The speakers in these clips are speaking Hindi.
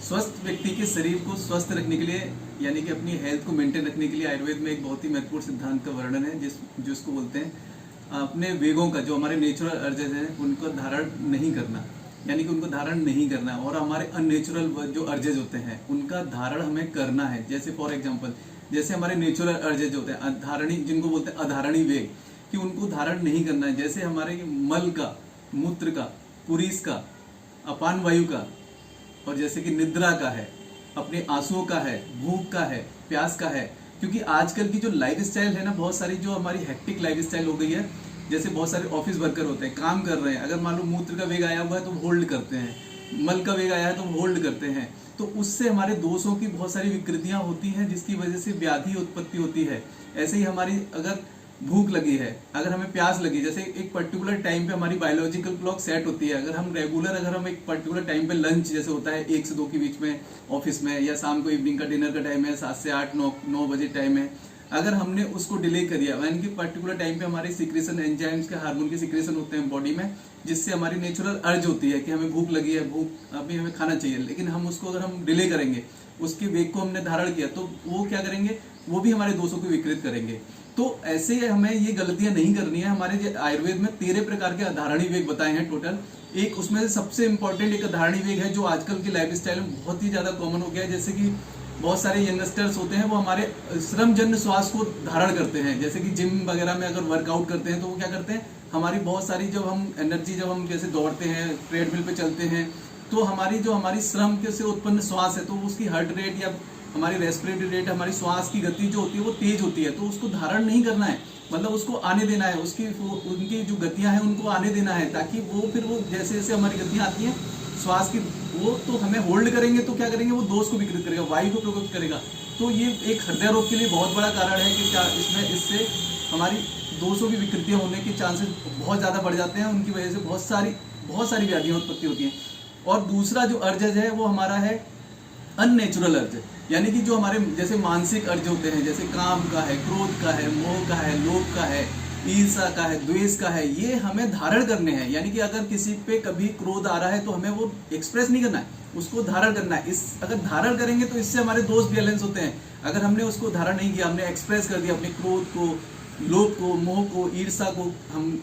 स्वस्थ व्यक्ति के शरीर को स्वस्थ रखने के लिए यानी कि अपनी हेल्थ को मेंटेन रखने के लिए आयुर्वेद में एक बहुत ही महत्वपूर्ण सिद्धांत का वर्णन है जिसको बोलते हैं अपने वेगों का, जो हमारे नेचुरल अर्जेस हैं उनको धारण नहीं करना, यानी कि उनको धारण नहीं करना, और हमारे अननेचुरल जो अर्जेज होते हैं उनका धारण हमें करना है। जैसे फॉर एग्जांपल, जैसे हमारे नेचुरल अर्जेज होते हैं अधारणी, जिनको बोलते हैं अधारणी वेग, कि उनको धारण नहीं करना है। जैसे हमारे मल का, मूत्र का, पुरीस का, अपान वायु का, और जैसे कि निद्रा का है, अपने आंसुओं का है, भूख का है, प्यास का है। क्योंकि आजकल की जो लाइफस्टाइल है ना, बहुत सारी जो हमारी हेक्टिक लाइफस्टाइल हो गई है, जैसे बहुत सारे ऑफिस वर्कर होते हैं, काम कर रहे हैं, अगर मान लो मूत्र का वेग आया हुआ है तो होल्ड करते हैं, मल का वेग आया है तो होल्ड करते हैं, तो उससे हमारे दोषों की बहुत सारी विकृतियां होती हैं जिसकी वजह से व्याधि उत्पत्ति होती है। ऐसे ही हमारी अगर भूख लगी है, अगर हमें प्यास लगी, जैसे एक पर्टिकुलर टाइम पे हमारी बायोलॉजिकल क्लॉक सेट होती है, अगर हम एक पर्टिकुलर टाइम पे लंच जैसे होता है 1 से 2 के बीच में ऑफिस में, या शाम को इवनिंग का डिनर का टाइम है 7 से 8 9 बजे टाइम है, अगर हमने उसको डिले कर दिया, यानी कि पर्टिकुलर टाइम पे हमारी सिक्रेशन, एंजाइम्स के हार्मोन के सिक्रेशन होते हैं बॉडी में, जिससे हमारी नेचुरल अर्ज होती है कि हमें भूख लगी है, भूख अभी हमें खाना चाहिए, लेकिन हम उसको अगर हम डिले करेंगे, उसके वेग को हमने धारण किया, तो वो क्या करेंगे, वो भी हमारे दोषों को विकृत करेंगे। तो ऐसे हमें ये गलतियां नहीं करनी है। हमारे आयुर्वेद में 13 प्रकार के अधारणी वेग बताए हैं टोटल। एक उसमें से सबसे इंपॉर्टेंट एक अधारणी वेग है जो आजकल की लाइफस्टाइल में बहुत ही ज्यादा कॉमन हो गया है। जैसे कि बहुत सारे यंगस्टर्स होते हैं, वो हमारे श्रमजन्य श्वास को धारण करते हैं। जैसे कि जिम वगैरह में अगर वर्कआउट करते हैं तो वो क्या करते हैं, हमारी बहुत सारी जब हम एनर्जी, जब हम जैसे दौड़ते हैं, ट्रेडमिल पे चलते हैं, तो हमारी श्रम के से उत्पन्न श्वास है, तो उसकी हार्ट रेट या हमारी रेस्पिरेटरी रेट, हमारी श्वास की गति जो होती है वो तेज होती है, तो उसको धारण नहीं करना है, मतलब उसको आने देना है, उनकी जो गतियां हैं उनको आने देना है, ताकि वो फिर वो जैसे जैसे हमारी गतियां आती हैं श्वास की, वो तो हमें होल्ड करेंगे तो क्या करेंगे, वो दोष को विकृत करेगा, वायु को प्रकोपित करेगा। तो ये एक हृदय रोग के लिए बहुत बड़ा कारण है कि क्या इससे हमारी दोषों की विकृतियां होने के चांसेस बहुत ज़्यादा बढ़ जाते हैं, उनकी वजह से बहुत सारी व्याधियां उत्पत्ति होती हैं। और दूसरा जो अर्ज है वो हमारा है अननेचुरल अर्ज, यानी कि जो हमारे जैसे मानसिक अर्ज होते हैं, जैसे काम का है, क्रोध का है, मोह का है, लोभ का है, ईर्ष्या का है, द्वेष का है, ये हमें धारण करने हैं। यानी कि अगर किसी पे कभी क्रोध आ रहा है तो हमें वो एक्सप्रेस नहीं करना है, उसको धारण करना है। अगर धारण करेंगे तो इससे हमारे दोष बैलेंस होते हैं। अगर हमने उसको धारण नहीं किया, हमने एक्सप्रेस कर दिया अपने क्रोध को, लोभ को, मोह को, ईर्ष्या को,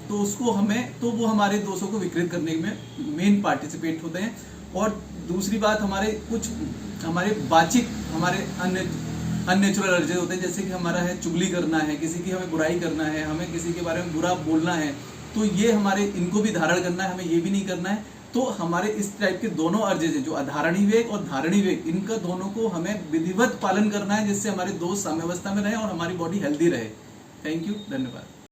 तो उसको हमें, तो वो हमारे दोषों को विकृत करने में मेन पार्टिसिपेट होते हैं। और दूसरी बात, हमारे बाचिक, हमारे अननेचुरल अर्जेस होते हैं, जैसे कि हमारा है चुगली करना है, किसी की हमें बुराई करना है, हमें किसी के बारे में बुरा बोलना है, तो ये हमारे, इनको भी धारण करना है, हमें ये भी नहीं करना है। तो हमारे इस टाइप के दोनों अर्जेस हैं, जो अधारणी वेग और धारणी वेग, इनका दोनों को हमें विधिवत पालन करना है, जिससे हमारे दोष साम्यावस्था में रहे और हमारी बॉडी हेल्दी रहे। थैंक यू, धन्यवाद।